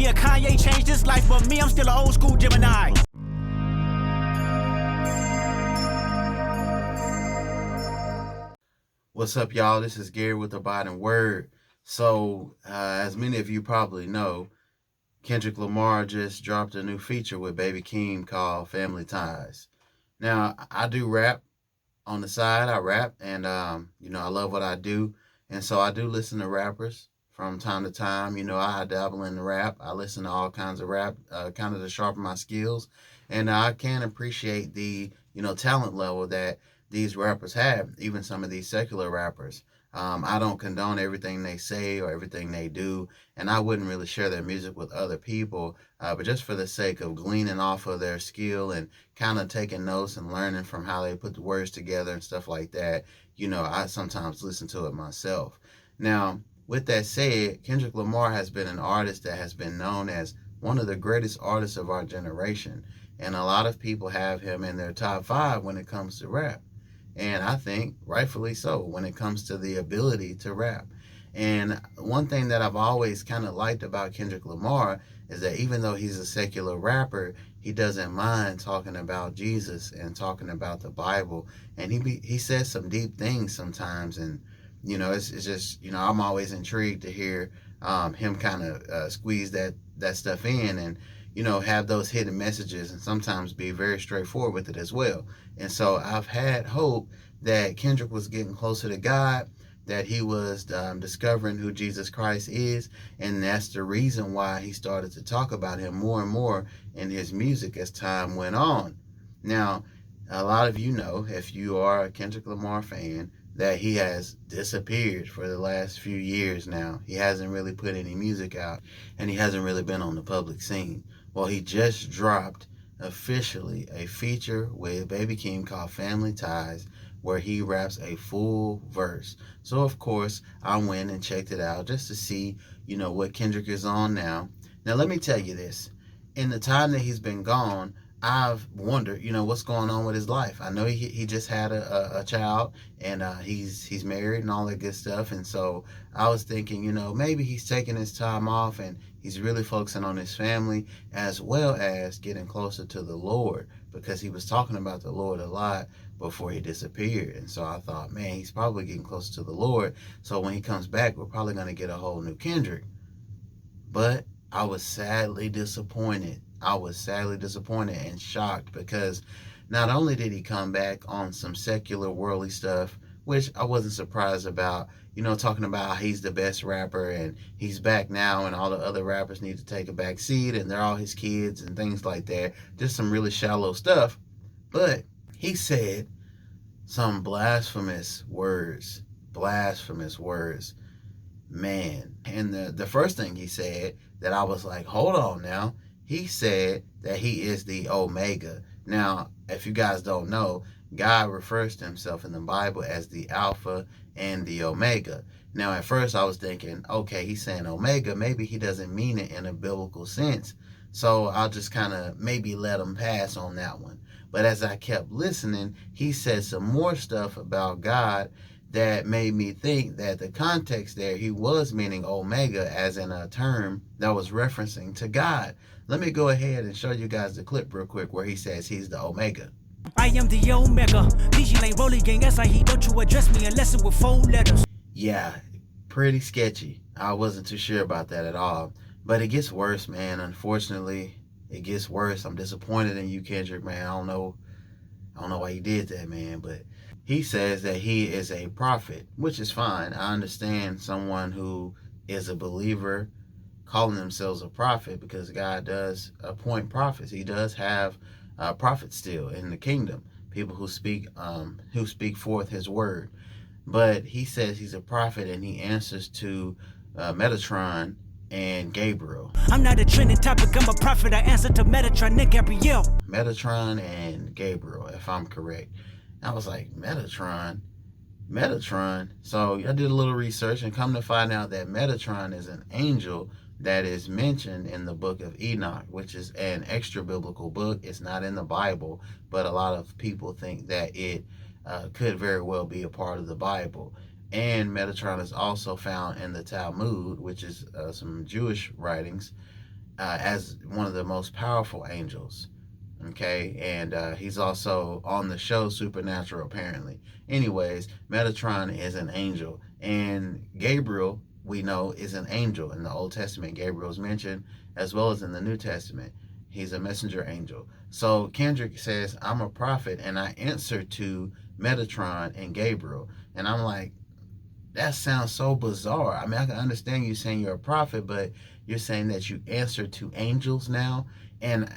a Kanye changed his life, but me, I'm still an old school Gemini. What's up, y'all? This is Gary with the Abiding Word. So, as many of you probably know, Kendrick Lamar just dropped a new feature with Baby Keem called Family Ties. Now, I do rap on the side. I rap, and I love what I do, and so I do listen to rappers from time to time. I dabble in the rap. I listen to all kinds of rap, kind of to sharpen my skills, and I can appreciate the talent level that these rappers have, even some of these secular rappers. I don't condone everything they say or everything they do, and I wouldn't really share their music with other people, but just for the sake of gleaning off of their skill and kind of taking notes and learning from how they put the words together and stuff like that, I sometimes listen to it myself. Now, with that said, Kendrick Lamar has been an artist that has been known as one of the greatest artists of our generation, and a lot of people have him in their top 5 when it comes to rap. And I think rightfully so when it comes to the ability to rap. And one thing that I've always kind of liked about Kendrick Lamar is that even though he's a secular rapper, he doesn't mind talking about Jesus and talking about the Bible. And he says some deep things sometimes. And, it's just, I'm always intrigued to hear him kind of squeeze that stuff in and, have those hidden messages and sometimes be very straightforward with it as well. And so I've had hope that Kendrick was getting closer to God, that he was discovering who Jesus Christ is, and that's the reason why he started to talk about him more and more in his music as time went on. Now, a lot of you know, if you are a Kendrick Lamar fan, that he has disappeared for the last few years now. He hasn't really put any music out, and he hasn't really been on the public scene. Well, he just dropped officially a feature with Baby Keem called Family Ties, where he raps a full verse. So, of course, I went and checked it out just to see, what Kendrick is on now. Now, let me tell you this. In the time that he's been gone, I've wondered, what's going on with his life. I know he just had a child, and he's married and all that good stuff. And so I was thinking, maybe he's taking his time off and he's really focusing on his family as well as getting closer to the Lord, because he was talking about the Lord a lot before he disappeared. And so I thought, man, he's probably getting closer to the Lord. So when he comes back, we're probably going to get a whole new Kendrick. But I was sadly disappointed. And shocked, because not only did he come back on some secular worldly stuff, which I wasn't surprised about, talking about how he's the best rapper and he's back now and all the other rappers need to take a back seat and they're all his kids and things like that. Just some really shallow stuff. But he said some blasphemous words. Man. And the first thing he said that I was like, hold on now. He said that he is the Omega. Now, if you guys don't know, God refers to himself in the Bible as the Alpha and the Omega. Now, at first I was thinking, okay, he's saying Omega. Maybe he doesn't mean it in a biblical sense. So I'll just kind of maybe let him pass on that one. But as I kept listening, he said some more stuff about God that made me think that the context there, he was meaning Omega as in a term that was referencing to God. Let me go ahead and show you guys the clip real quick where he says he's the Omega. I am the Omega. PG Lane Rolling Gang, S.I.E. Don't you address me unless it with 4 letters. Yeah, pretty sketchy. I wasn't too sure about that at all. But it gets worse, man. Unfortunately, it gets worse. I'm disappointed in you, Kendrick, man. I don't know why you did that, man. But he says that he is a prophet, which is fine. I understand someone who is a believer calling themselves a prophet, because God does appoint prophets. He does have prophets still in the kingdom, people who speak forth his word. But he says he's a prophet, and he answers to Metatron and Gabriel. I'm not a trending topic, I'm a prophet. I answer to Metatron and Gabriel. Metatron and Gabriel, if I'm correct. I was like, Metatron? So I did a little research and come to find out that Metatron is an angel that is mentioned in the book of Enoch, which is an extra biblical book. It's not in the Bible, but a lot of people think that it could very well be a part of the Bible. And Metatron is also found in the Talmud, which is some Jewish writings. as one of the most powerful angels. Okay, and he's also on the show Supernatural, apparently. Anyways, Metatron is an angel, and Gabriel, we know, is an angel. In the Old Testament, Gabriel is mentioned, as well as in the New Testament. He's a messenger angel. So Kendrick says, I'm a prophet, and I answer to Metatron and Gabriel. And I'm like, that sounds so bizarre. I mean, I can understand you saying you're a prophet, but you're saying that you answer to angels now. And,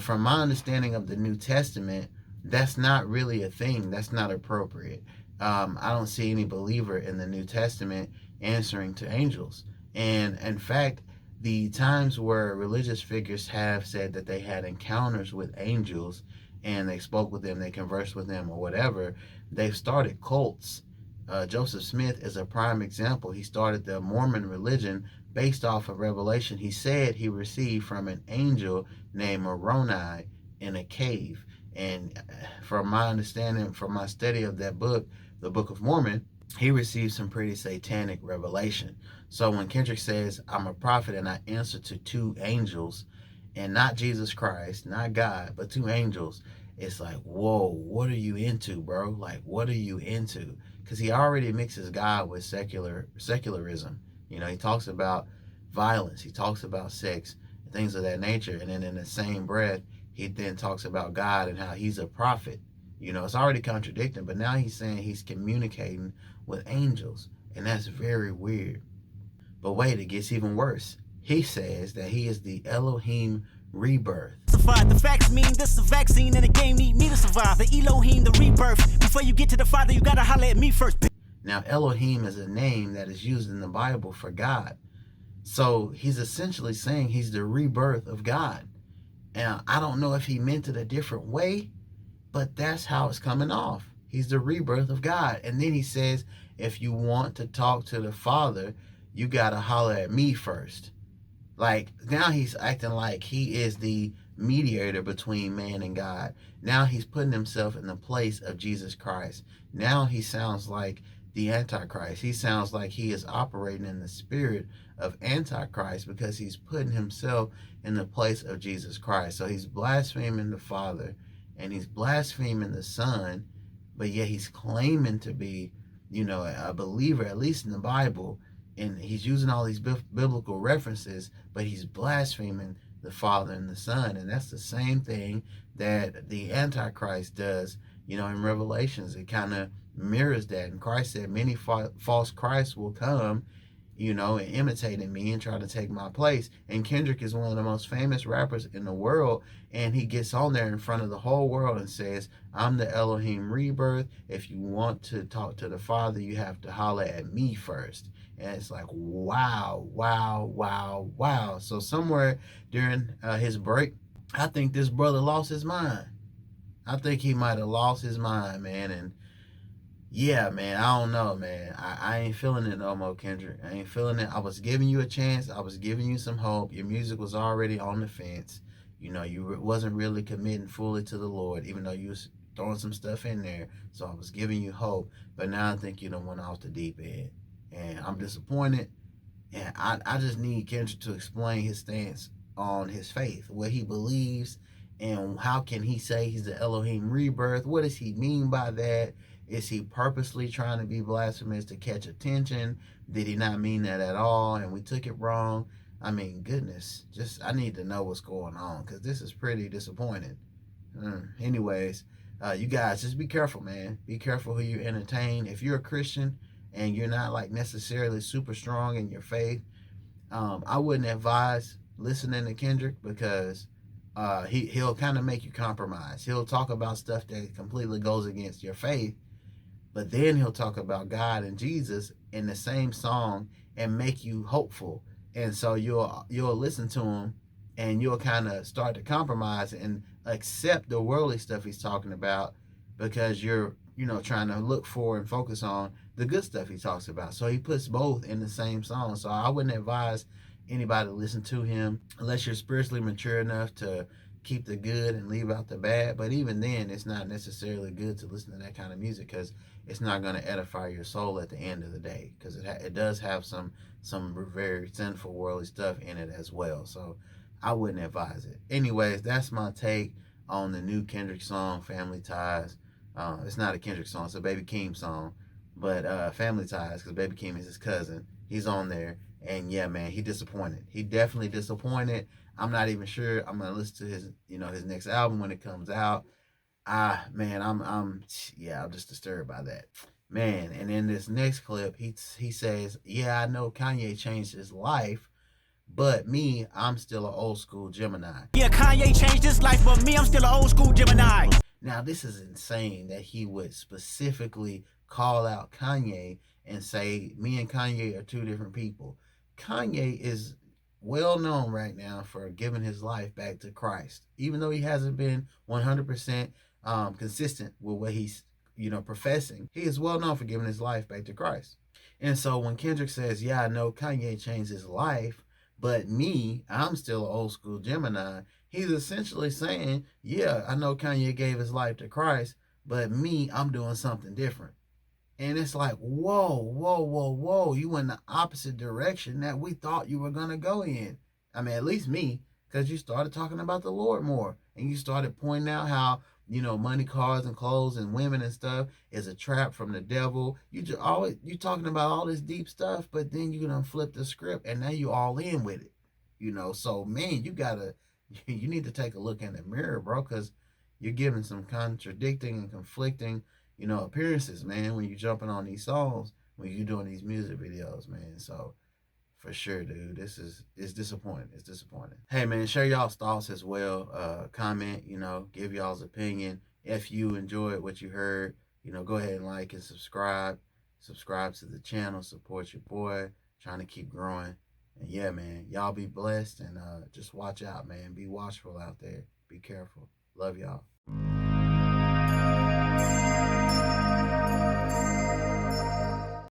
from my understanding of the New Testament, that's not really a thing. That's not appropriate. I don't see any believer in the New Testament answering to angels. And in fact, the times where religious figures have said that they had encounters with angels and they spoke with them, they conversed with them, or whatever, they've started cults. Joseph Smith is a prime example. He started the Mormon religion based off of revelation he said he received from an angel named Moroni in a cave. And from my understanding, from my study of that book, the Book of Mormon, he received some pretty satanic revelation. So when Kendrick says, I'm a prophet and I answer to two angels, and not Jesus Christ, not God, but two angels, it's like, whoa, what are you into, bro? Like, what are you into? Because he already mixes God with secularism. He talks about violence, he talks about sex, and things of that nature. And then in the same breath, he then talks about God and how he's a prophet. It's already contradicting, but now he's saying he's communicating with angels. And that's very weird. But wait, it gets even worse. He says that he is the Elohim rebirth. The facts mean this is a vaccine and the game need me to survive. The Elohim, the rebirth. Before you get to the Father, you gotta holler at me first. Now, Elohim is a name that is used in the Bible for God. So he's essentially saying he's the rebirth of God. And I don't know if he meant it a different way, but that's how it's coming off. He's the rebirth of God. And then he says, if you want to talk to the Father, you gotta holler at me first. Like, now he's acting like he is the mediator between man and God. Now he's putting himself in the place of Jesus Christ. Now he sounds like the Antichrist. He sounds like he is operating in the spirit of Antichrist because he's putting himself in the place of Jesus Christ. So he's blaspheming the Father and he's blaspheming the Son, but yet he's claiming to be, a believer, at least in the Bible. And he's using all these biblical references, but he's blaspheming the Father and the Son. And that's the same thing that the Antichrist does, in Revelations. It kind of mirrors that. And Christ said many false Christs will come, and imitating me and try to take my place. And Kendrick is one of the most famous rappers in the world. And he gets on there in front of the whole world and says, I'm the Elohim rebirth. If you want to talk to the Father, you have to holler at me first. And it's like, wow, wow, wow, wow. So somewhere during his break, I think this brother lost his mind. I think he might have lost his mind, man. And yeah, man, I don't know, man. I ain't feeling it no more, Kendrick. I ain't feeling it. I was giving you a chance. I was giving you some hope. Your music was already on the fence. You wasn't really committing fully to the Lord, even though you was throwing some stuff in there. So I was giving you hope. But now I think you done went off the deep end. And I'm disappointed. And I just need Kendrick to explain his stance on his faith, what he believes, and how can he say he's the Elohim rebirth? What does he mean by that? Is he purposely trying to be blasphemous to catch attention? Did he not mean that at all? And we took it wrong. I mean, goodness, I need to know what's going on because this is pretty disappointing. Anyways, you guys, just be careful, man. Be careful who you entertain. If you're a Christian and you're not like necessarily super strong in your faith, I wouldn't advise listening to Kendrick because he'll kind of make you compromise. He'll talk about stuff that completely goes against your faith, but then he'll talk about God and Jesus in the same song and make you hopeful. And so you'll listen to him and you'll kind of start to compromise and accept the worldly stuff he's talking about because you're trying to look for and focus on the good stuff he talks about. So he puts both in the same song. So I wouldn't advise anybody to listen to him unless you're spiritually mature enough to keep the good and leave out the bad. But even then, it's not necessarily good to listen to that kind of music because it's not going to edify your soul at the end of the day, because it does have some very sinful worldly stuff in it as well. So I wouldn't advise it. Anyways, that's my take on the new Kendrick song, Family Ties. It's not a Kendrick song, it's a Baby Keem song. But Family Ties, because Baby Keem is his cousin. He's on there. And yeah, man, he disappointed. He definitely disappointed. I'm not even sure I'm gonna listen to his, his next album when it comes out. Man, yeah, I'm just disturbed by that. Man, and in this next clip, he says, "Yeah, I know Kanye changed his life, but me, I'm still an old school Gemini." Yeah, Kanye changed his life, but me, I'm still an old school Gemini. Now, this is insane that he would specifically call out Kanye and say, me and Kanye are two different people. Kanye is well known right now for giving his life back to Christ, even though he hasn't been 100% consistent with what he's, professing. He is well known for giving his life back to Christ. And so when Kendrick says, yeah, I know Kanye changed his life, but me, I'm still an old school Gemini, he's essentially saying, yeah, I know Kanye gave his life to Christ, but me, I'm doing something different. And it's like, whoa, whoa, whoa, whoa. You went the opposite direction that we thought you were going to go in. I mean, at least me, because you started talking about the Lord more. And you started pointing out how, money, cars, and clothes and women and stuff is a trap from the devil. You talking about all this deep stuff, but then you done flip the script and now you all in with it. So man, you need to take a look in the mirror, bro, because you're giving some contradicting and conflicting appearances, man, when you're jumping on these songs, when you're doing these music videos, man. So for sure, dude, it's disappointing. It's disappointing. Hey, man, share y'all's thoughts as well. Comment, give y'all's opinion. If you enjoyed what you heard, go ahead and like and subscribe. Subscribe to the channel. Support your boy. Trying to keep growing. And yeah, man, y'all be blessed and just watch out, man. Be watchful out there. Be careful. Love y'all.